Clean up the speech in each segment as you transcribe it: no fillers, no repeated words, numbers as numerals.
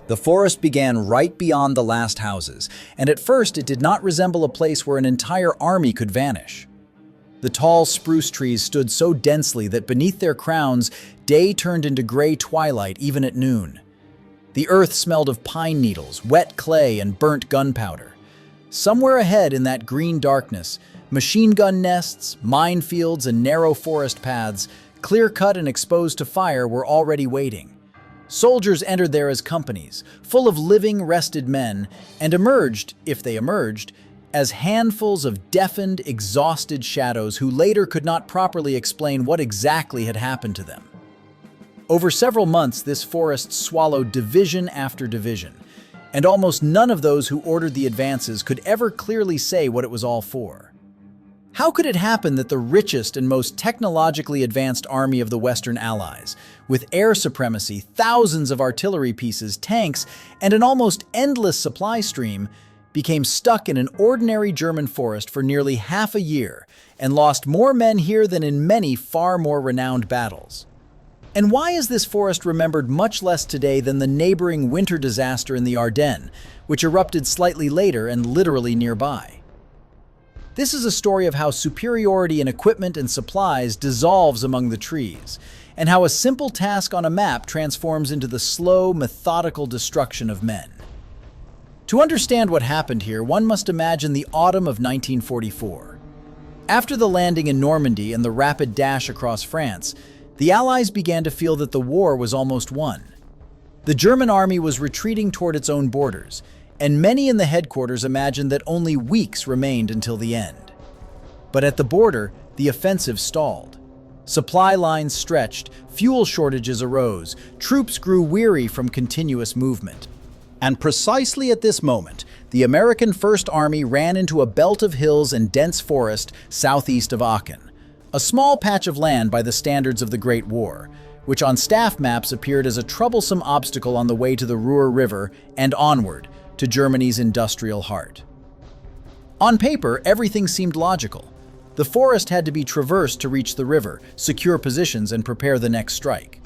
The forest began right beyond the last houses, and at first it did not resemble a place where an entire army could vanish. The tall spruce trees stood so densely that beneath their crowns, day turned into gray twilight even at noon. The earth smelled of pine needles, wet clay, and burnt gunpowder. Somewhere ahead in that green darkness, machine gun nests, minefields, and narrow forest paths, clear-cut and exposed to fire, were already waiting. Soldiers entered there as companies, full of living, rested men, and emerged, if they emerged, as handfuls of deafened, exhausted shadows who later could not properly explain what exactly had happened to them. Over several months, this forest swallowed division after division, and almost none of those who ordered the advances could ever clearly say what it was all for. How could it happen that the richest and most technologically advanced army of the Western Allies, with air supremacy, thousands of artillery pieces, tanks, and an almost endless supply stream, became stuck in an ordinary German forest for nearly half a year and lost more men here than in many far more renowned battles? And why is this forest remembered much less today than the neighboring winter disaster in the Ardennes, which erupted slightly later and literally nearby? This is a story of how superiority in equipment and supplies dissolves among the trees, and how a simple task on a map transforms into the slow, methodical destruction of men. To understand what happened here, one must imagine the autumn of 1944. After the landing in Normandy and the rapid dash across France, the Allies began to feel that the war was almost won. The German army was retreating toward its own borders, and many in the headquarters imagined that only weeks remained until the end. But at the border, the offensive stalled. Supply lines stretched, fuel shortages arose, troops grew weary from continuous movement. And precisely at this moment, the American First Army ran into a belt of hills and dense forest southeast of Aachen, a small patch of land by the standards of the Great War, which on staff maps appeared as a troublesome obstacle on the way to the Rur River and onward to Germany's industrial heart. On paper, everything seemed logical. The forest had to be traversed to reach the river, secure positions, and prepare the next strike.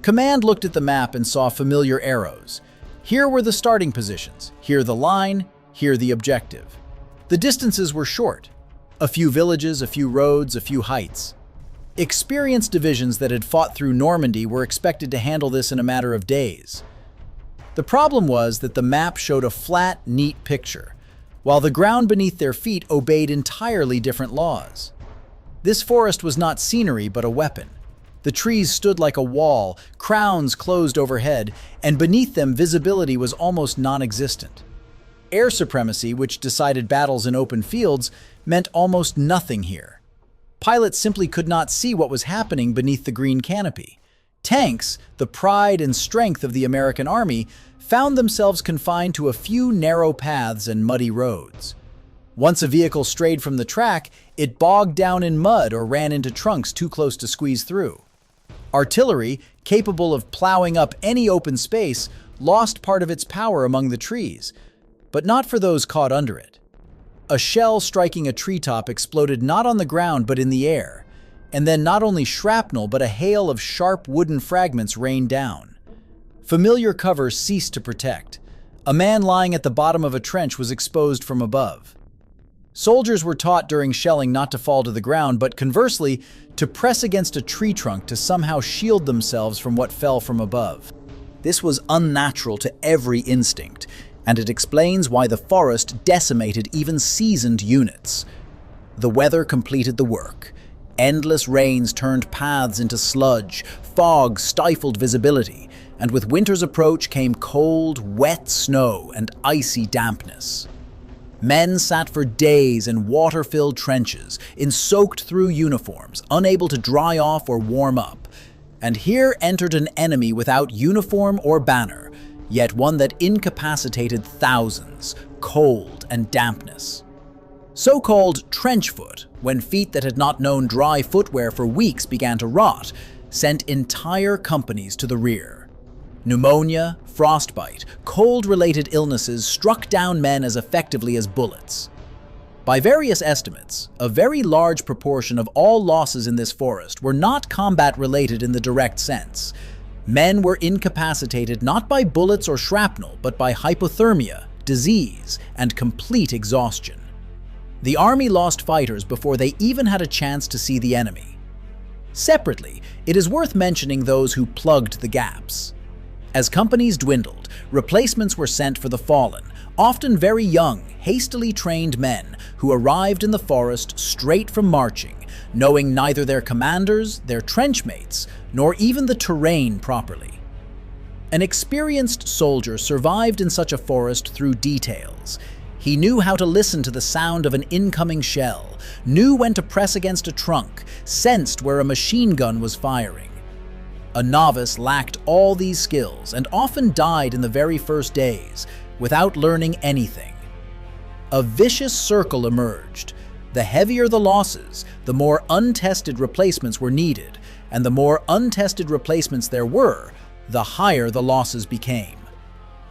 Command looked at the map and saw familiar arrows. Here were the starting positions, here the line, here the objective. The distances were short. A few villages, a few roads, a few heights. Experienced divisions that had fought through Normandy were expected to handle this in a matter of days. The problem was that the map showed a flat, neat picture, while the ground beneath their feet obeyed entirely different laws. This forest was not scenery but a weapon. The trees stood like a wall, crowns closed overhead, and beneath them visibility was almost non-existent. Air supremacy, which decided battles in open fields, meant almost nothing here. Pilots simply could not see what was happening beneath the green canopy. Tanks, the pride and strength of the American Army, found themselves confined to a few narrow paths and muddy roads. Once a vehicle strayed from the track, it bogged down in mud or ran into trunks too close to squeeze through. Artillery, capable of plowing up any open space, lost part of its power among the trees, but not for those caught under it. A shell striking a treetop exploded not on the ground but in the air, and then not only shrapnel but a hail of sharp wooden fragments rained down. Familiar cover ceased to protect. A man lying at the bottom of a trench was exposed from above. Soldiers were taught during shelling not to fall to the ground, but conversely, to press against a tree trunk to somehow shield themselves from what fell from above. This was unnatural to every instinct, and it explains why the forest decimated even seasoned units. The weather completed the work. Endless rains turned paths into sludge, fog stifled visibility, and with winter's approach came cold, wet snow and icy dampness. Men sat for days in water-filled trenches, in soaked-through uniforms, unable to dry off or warm up. And here entered an enemy without uniform or banner, yet one that incapacitated thousands, cold and dampness. So-called trench foot, when feet that had not known dry footwear for weeks began to rot, sent entire companies to the rear. Pneumonia, frostbite, cold-related illnesses struck down men as effectively as bullets. By various estimates, a very large proportion of all losses in this forest were not combat-related in the direct sense. Men were incapacitated not by bullets or shrapnel, but by hypothermia, disease, and complete exhaustion. The army lost fighters before they even had a chance to see the enemy. Separately, it is worth mentioning those who plugged the gaps. As companies dwindled, replacements were sent for the fallen, often very young, hastily trained men who arrived in the forest straight from marching, knowing neither their commanders, their trenchmates, nor even the terrain properly. An experienced soldier survived in such a forest through details. He knew how to listen to the sound of an incoming shell, knew when to press against a trunk, sensed where a machine gun was firing. A novice lacked all these skills and often died in the very first days, without learning anything. A vicious circle emerged. The heavier the losses, the more untested replacements were needed, and the more untested replacements there were, the higher the losses became.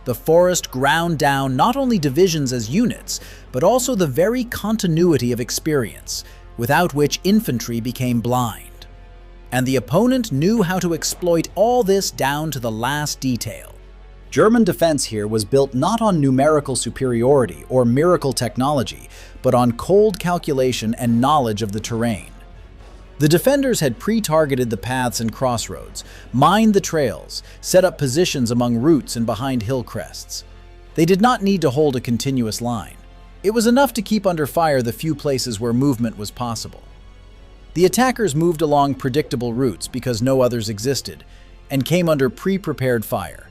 The forest ground down not only divisions as units, but also the very continuity of experience, without which infantry became blind. And the opponent knew how to exploit all this down to the last detail. German defense here was built not on numerical superiority or miracle technology, but on cold calculation and knowledge of the terrain. The defenders had pre-targeted the paths and crossroads, mined the trails, set up positions among roots and behind hill crests. They did not need to hold a continuous line. It was enough to keep under fire the few places where movement was possible. The attackers moved along predictable routes because no others existed, and came under pre-prepared fire.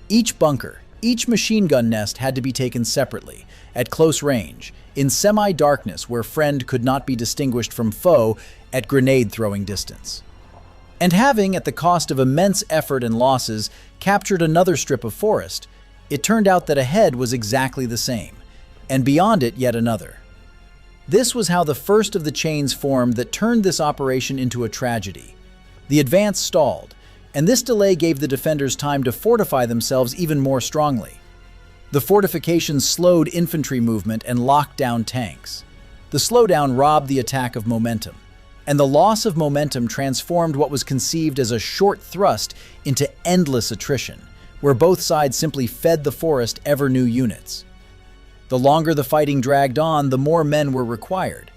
Each bunker, each machine gun nest had to be taken separately, at close range, in semi-darkness where friend could not be distinguished from foe at grenade-throwing distance. And having, at the cost of immense effort and losses, captured another strip of forest, it turned out that ahead was exactly the same, and beyond it yet another. This was how the first of the chains formed that turned this operation into a tragedy. The advance stalled, and this delay gave the defenders time to fortify themselves even more strongly. The fortifications slowed infantry movement and locked down tanks. The slowdown robbed the attack of momentum, and the loss of momentum transformed what was conceived as a short thrust into endless attrition, where both sides simply fed the forest ever new units. The longer the fighting dragged on, the more men were required,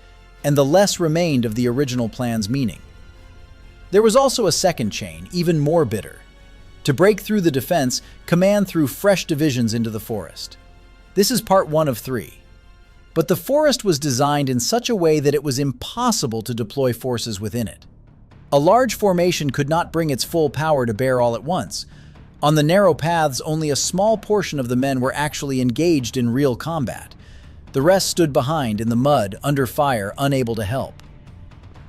and the less remained of the original plan's meaning. There was also a second chain, even more bitter. To break through the defense, command threw fresh divisions into the forest. This is part 1 of 3. But the forest was designed in such a way that it was impossible to deploy forces within it. A large formation could not bring its full power to bear all at once. On the narrow paths, only a small portion of the men were actually engaged in real combat. The rest stood behind in the mud, under fire, unable to help.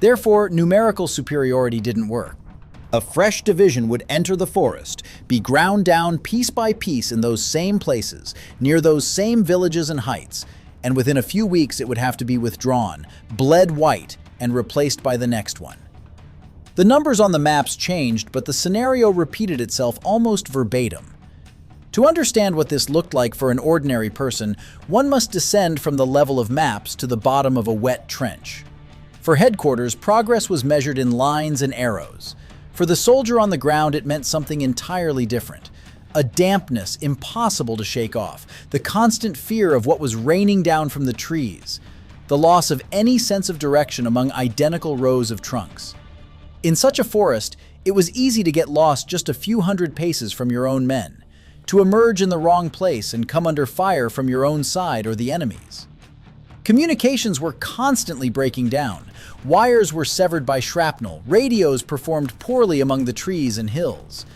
Therefore, numerical superiority didn't work. A fresh division would enter the forest, be ground down piece by piece in those same places, near those same villages and heights, and within a few weeks it would have to be withdrawn, bled white, and replaced by the next one. The numbers on the maps changed, but the scenario repeated itself almost verbatim. To understand what this looked like for an ordinary person, one must descend from the level of maps to the bottom of a wet trench. For headquarters, progress was measured in lines and arrows. For the soldier on the ground, it meant something entirely different. A dampness impossible to shake off, the constant fear of what was raining down from the trees, the loss of any sense of direction among identical rows of trunks. In such a forest, it was easy to get lost just a few hundred paces from your own men, to emerge in the wrong place and come under fire from your own side or the enemy's. Communications were constantly breaking down. Wires were severed by shrapnel, radios performed poorly among the trees and hills.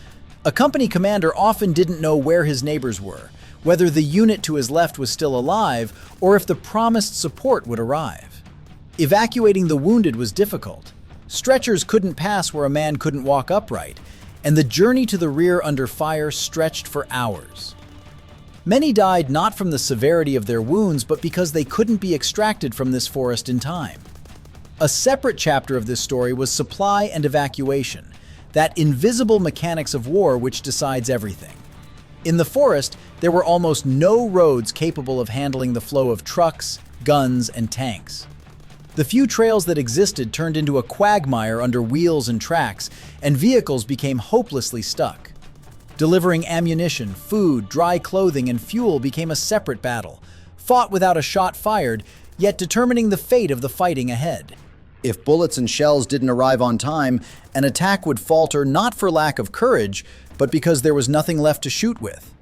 A company commander often didn't know where his neighbors were, whether the unit to his left was still alive, or if the promised support would arrive. Evacuating the wounded was difficult. Stretchers couldn't pass where a man couldn't walk upright, and the journey to the rear under fire stretched for hours. Many died not from the severity of their wounds, but because they couldn't be extracted from this forest in time. A separate chapter of this story was supply and evacuation, that invisible mechanics of war which decides everything. In the forest, there were almost no roads capable of handling the flow of trucks, guns, and tanks. The few trails that existed turned into a quagmire under wheels and tracks, and vehicles became hopelessly stuck. Delivering ammunition, food, dry clothing, and fuel became a separate battle, fought without a shot fired, yet determining the fate of the fighting ahead. If bullets and shells didn't arrive on time, an attack would falter not for lack of courage, but because there was nothing left to shoot with.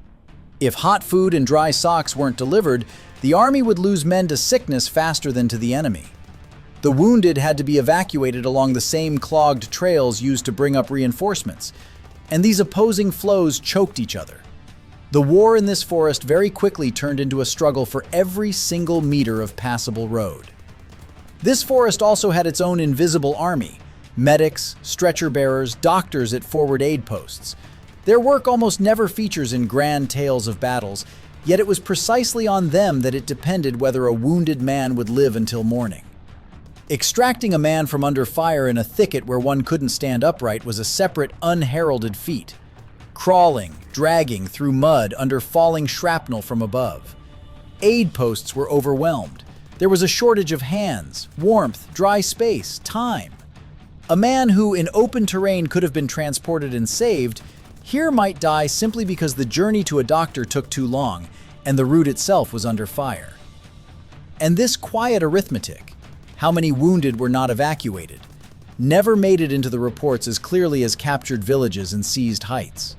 If hot food and dry socks weren't delivered, the army would lose men to sickness faster than to the enemy. The wounded had to be evacuated along the same clogged trails used to bring up reinforcements, and these opposing flows choked each other. The war in this forest very quickly turned into a struggle for every single meter of passable road. This forest also had its own invisible army: medics, stretcher bearers, doctors at forward aid posts. Their work almost never features in grand tales of battles, yet it was precisely on them that it depended whether a wounded man would live until morning. Extracting a man from under fire in a thicket where one couldn't stand upright was a separate, unheralded feat. Crawling, dragging through mud under falling shrapnel from above. Aid posts were overwhelmed. There was a shortage of hands, warmth, dry space, time. A man who, in open terrain, could have been transported and saved, here might die simply because the journey to a doctor took too long and the route itself was under fire. And this quiet arithmetic, how many wounded were not evacuated, never made it into the reports as clearly as captured villages and seized heights.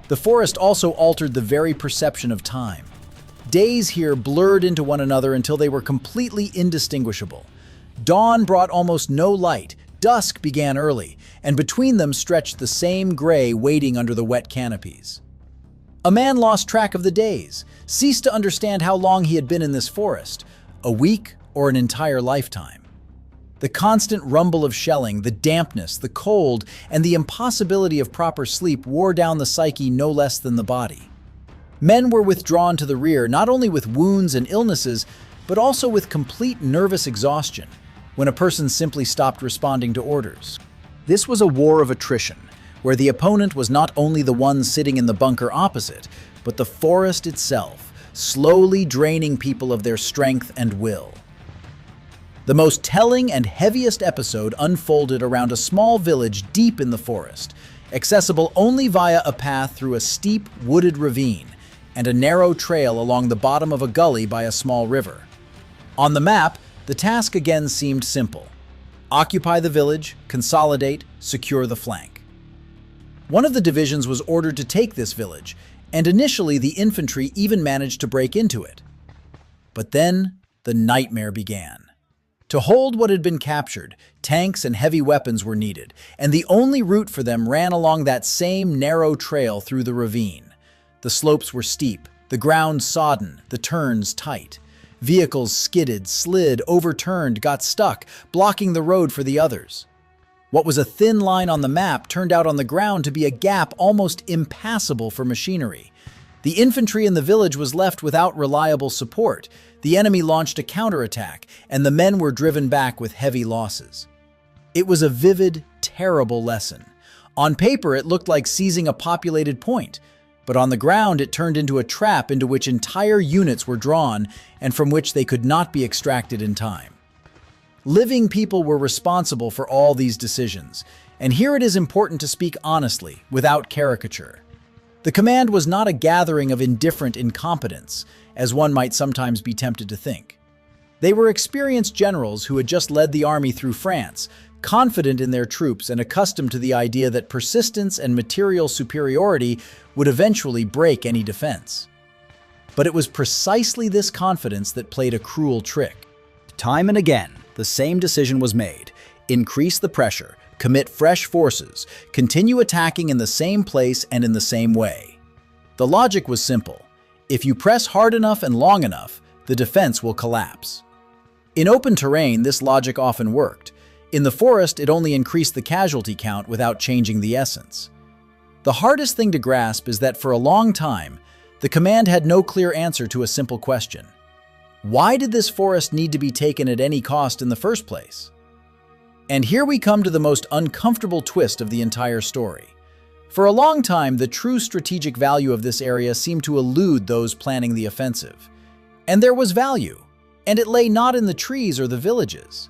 The forest also altered the very perception of time. Days here blurred into one another until they were completely indistinguishable. Dawn brought almost no light, dusk began early, and between them stretched the same gray waiting under the wet canopies. A man lost track of the days, ceased to understand how long he had been in this forest, a week or an entire lifetime. The constant rumble of shelling, the dampness, the cold, and the impossibility of proper sleep wore down the psyche no less than the body. Men were withdrawn to the rear not only with wounds and illnesses, but also with complete nervous exhaustion, when a person simply stopped responding to orders. This was a war of attrition, where the opponent was not only the one sitting in the bunker opposite, but the forest itself, slowly draining people of their strength and will. The most telling and heaviest episode unfolded around a small village deep in the forest, accessible only via a path through a steep, wooded ravine and a narrow trail along the bottom of a gully by a small river. On the map, the task again seemed simple: occupy the village, consolidate, secure the flank. One of the divisions was ordered to take this village, and initially the infantry even managed to break into it. But then the nightmare began. To hold what had been captured, tanks and heavy weapons were needed, and the only route for them ran along that same narrow trail through the ravine. The slopes were steep, the ground sodden, the turns tight. Vehicles skidded, slid, overturned, got stuck, blocking the road for the others. What was a thin line on the map turned out on the ground to be a gap almost impassable for machinery. The infantry in the village was left without reliable support. The enemy launched a counterattack, and the men were driven back with heavy losses. It was a vivid, terrible lesson. On paper, it looked like seizing a populated point, but on the ground it turned into a trap into which entire units were drawn and from which they could not be extracted in time. Living people were responsible for all these decisions, and here it is important to speak honestly, without caricature. The command was not a gathering of indifferent incompetents, as one might sometimes be tempted to think. They were experienced generals who had just led the army through France, confident in their troops and accustomed to the idea that persistence and material superiority would eventually break any defense. But it was precisely this confidence that played a cruel trick. Time and again, the same decision was made: increase the pressure, commit fresh forces, continue attacking in the same place and in the same way. The logic was simple: if you press hard enough and long enough, the defense will collapse. In open terrain, this logic often worked. In the forest, it only increased the casualty count without changing the essence. The hardest thing to grasp is that for a long time, the command had no clear answer to a simple question: why did this forest need to be taken at any cost in the first place? And here we come to the most uncomfortable twist of the entire story. For a long time, the true strategic value of this area seemed to elude those planning the offensive. And there was value. And it lay not in the trees or the villages.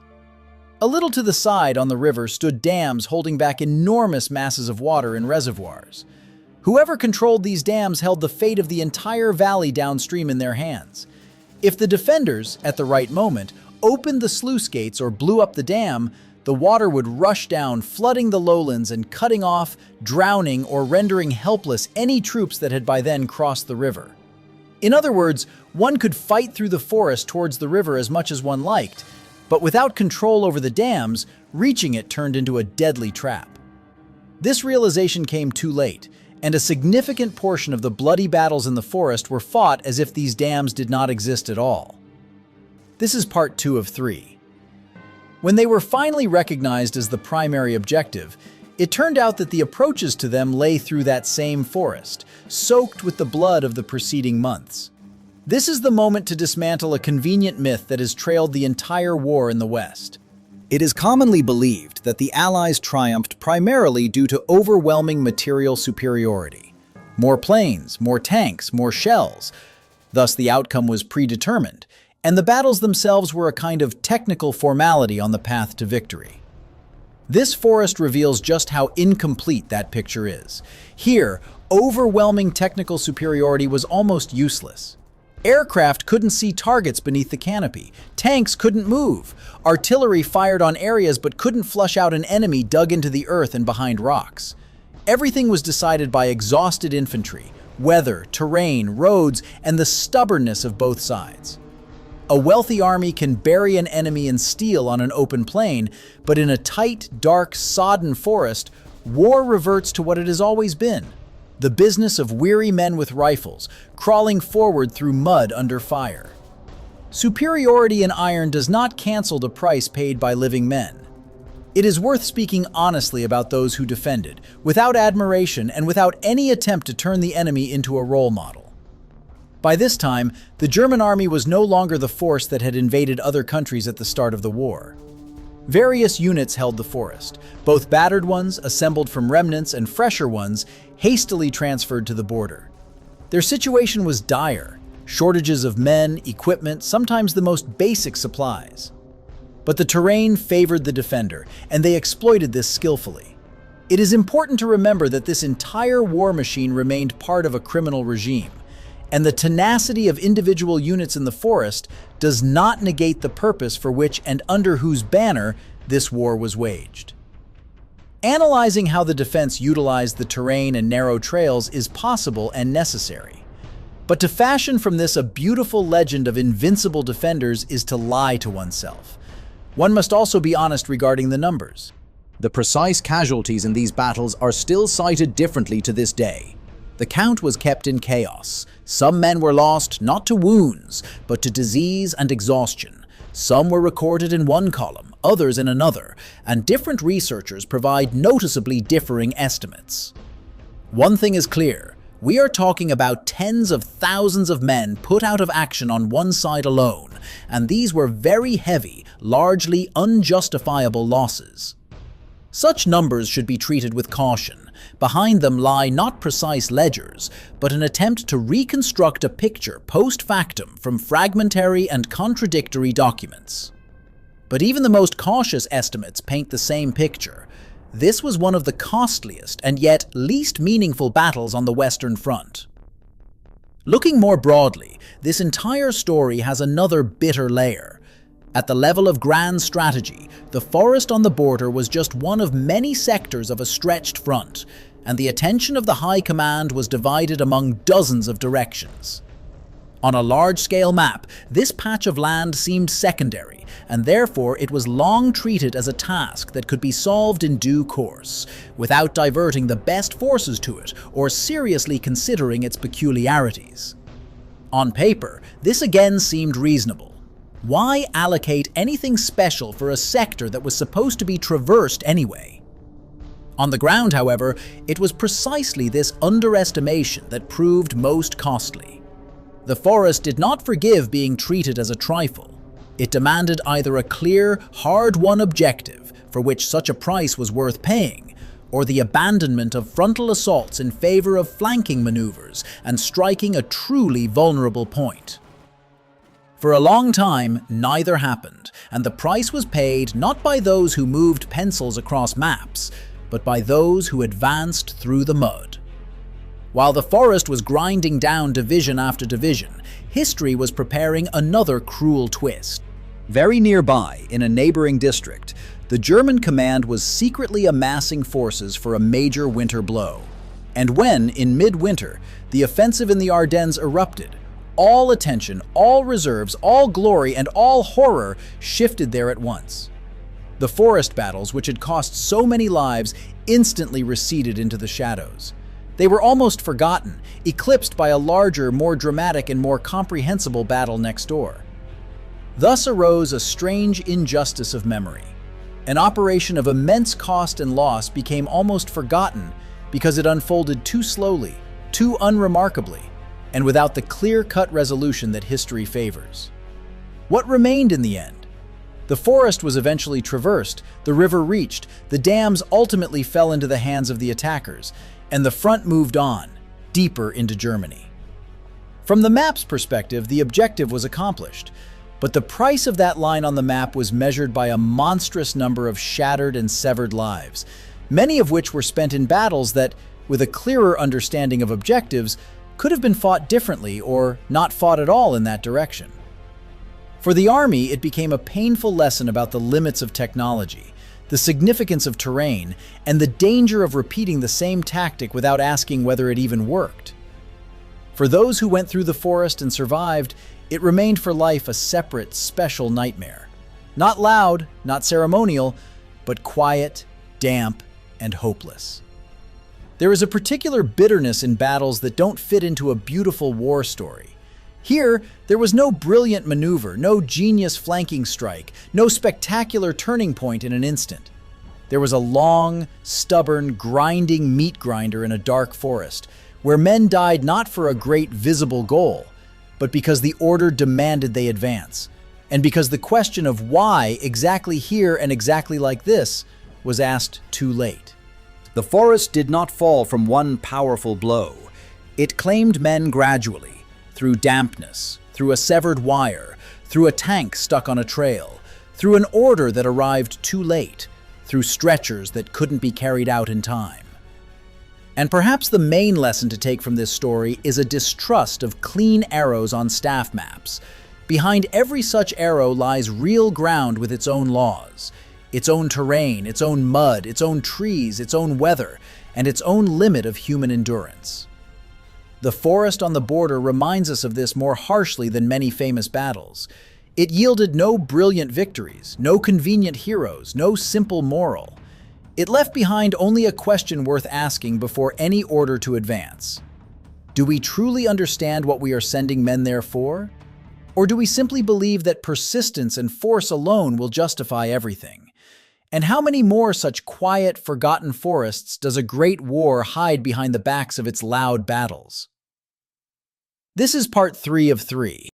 A little to the side on the river stood dams holding back enormous masses of water in reservoirs. Whoever controlled these dams held the fate of the entire valley downstream in their hands. If the defenders, at the right moment, opened the sluice gates or blew up the dam, the water would rush down, flooding the lowlands and cutting off, drowning, or rendering helpless any troops that had by then crossed the river. In other words, one could fight through the forest towards the river as much as one liked, but without control over the dams, reaching it turned into a deadly trap. This realization came too late, and a significant portion of the bloody battles in the forest were fought as if these dams did not exist at all. This is part 2 of 3. When they were finally recognized as the primary objective, it turned out that the approaches to them lay through that same forest, soaked with the blood of the preceding months. This is the moment to dismantle a convenient myth that has trailed the entire war in the West. It is commonly believed that the Allies triumphed primarily due to overwhelming material superiority. More planes, more tanks, more shells. Thus, the outcome was predetermined, and the battles themselves were a kind of technical formality on the path to victory. This forest reveals just how incomplete that picture is. Here, overwhelming technical superiority was almost useless. Aircraft couldn't see targets beneath the canopy. Tanks couldn't move. Artillery fired on areas but couldn't flush out an enemy dug into the earth and behind rocks. Everything was decided by exhausted infantry, weather, terrain, roads, and the stubbornness of both sides. A wealthy army can bury an enemy in steel on an open plain, but in a tight, dark, sodden forest, war reverts to what it has always been. The business of weary men with rifles, crawling forward through mud under fire. Superiority in iron does not cancel the price paid by living men. It is worth speaking honestly about those who defended, without admiration and without any attempt to turn the enemy into a role model. By this time, the German army was no longer the force that had invaded other countries at the start of the war. Various units held the forest, both battered ones, assembled from remnants, and fresher ones, hastily transferred to the border. Their situation was dire, shortages of men, equipment, sometimes the most basic supplies. But the terrain favored the defender, and they exploited this skillfully. It is important to remember that this entire war machine remained part of a criminal regime, and the tenacity of individual units in the forest does not negate the purpose for which and under whose banner this war was waged. Analyzing how the defense utilized the terrain and narrow trails is possible and necessary. But to fashion from this a beautiful legend of invincible defenders is to lie to oneself. One must also be honest regarding the numbers. The precise casualties in these battles are still cited differently to this day. The count was kept in chaos. Some men were lost not to wounds, but to disease and exhaustion. Some were recorded in one column, others in another, and different researchers provide noticeably differing estimates. One thing is clear, we are talking about tens of thousands of men put out of action on one side alone, and these were very heavy, largely unjustifiable losses. Such numbers should be treated with caution. Behind them lie not precise ledgers, but an attempt to reconstruct a picture post factum from fragmentary and contradictory documents. But even the most cautious estimates paint the same picture. This was one of the costliest and yet least meaningful battles on the Western Front. Looking more broadly, this entire story has another bitter layer. At the level of grand strategy, the forest on the border was just one of many sectors of a stretched front, and the attention of the High Command was divided among dozens of directions. On a large-scale map, this patch of land seemed secondary, and therefore it was long treated as a task that could be solved in due course, without diverting the best forces to it or seriously considering its peculiarities. On paper, this again seemed reasonable. Why allocate anything special for a sector that was supposed to be traversed anyway? On the ground, however, it was precisely this underestimation that proved most costly. The forest did not forgive being treated as a trifle. It demanded either a clear, hard-won objective for which such a price was worth paying, or the abandonment of frontal assaults in favor of flanking maneuvers and striking a truly vulnerable point. For a long time, neither happened, and the price was paid not by those who moved pencils across maps, but by those who advanced through the mud. While the forest was grinding down division after division, history was preparing another cruel twist. Very nearby, in a neighboring district, the German command was secretly amassing forces for a major winter blow. And when, in midwinter, the offensive in the Ardennes erupted, all attention, all reserves, all glory, and all horror shifted there at once. The forest battles, which had cost so many lives, instantly receded into the shadows. They were almost forgotten, eclipsed by a larger, more dramatic, and more comprehensible battle next door. Thus arose a strange injustice of memory. An operation of immense cost and loss became almost forgotten because it unfolded too slowly, too unremarkably, and without the clear-cut resolution that history favors. What remained in the end? The forest was eventually traversed, the river reached, the dams ultimately fell into the hands of the attackers, and the front moved on, deeper into Germany. From the map's perspective, the objective was accomplished, but the price of that line on the map was measured by a monstrous number of shattered and severed lives, many of which were spent in battles that, with a clearer understanding of objectives, could have been fought differently or not fought at all in that direction. For the army, it became a painful lesson about the limits of technology, the significance of terrain, and the danger of repeating the same tactic without asking whether it even worked. For those who went through the forest and survived, it remained for life a separate, special nightmare. Not loud, not ceremonial, but quiet, damp, and hopeless. There is a particular bitterness in battles that don't fit into a beautiful war story. Here, there was no brilliant maneuver, no genius flanking strike, no spectacular turning point in an instant. There was a long, stubborn, grinding meat grinder in a dark forest, where men died not for a great visible goal, but because the order demanded they advance, and because the question of why exactly here and exactly like this was asked too late. The forest did not fall from one powerful blow. It claimed men gradually, through dampness, through a severed wire, through a tank stuck on a trail, through an order that arrived too late, through stretchers that couldn't be carried out in time. And perhaps the main lesson to take from this story is a distrust of clean arrows on staff maps. Behind every such arrow lies real ground with its own laws, its own terrain, its own mud, its own trees, its own weather, and its own limit of human endurance. The forest on the border reminds us of this more harshly than many famous battles. It yielded no brilliant victories, no convenient heroes, no simple moral. It left behind only a question worth asking before any order to advance. Do we truly understand what we are sending men there for? Or do we simply believe that persistence and force alone will justify everything? And how many more such quiet, forgotten forests does a great war hide behind the backs of its loud battles? This is part 3 of 3.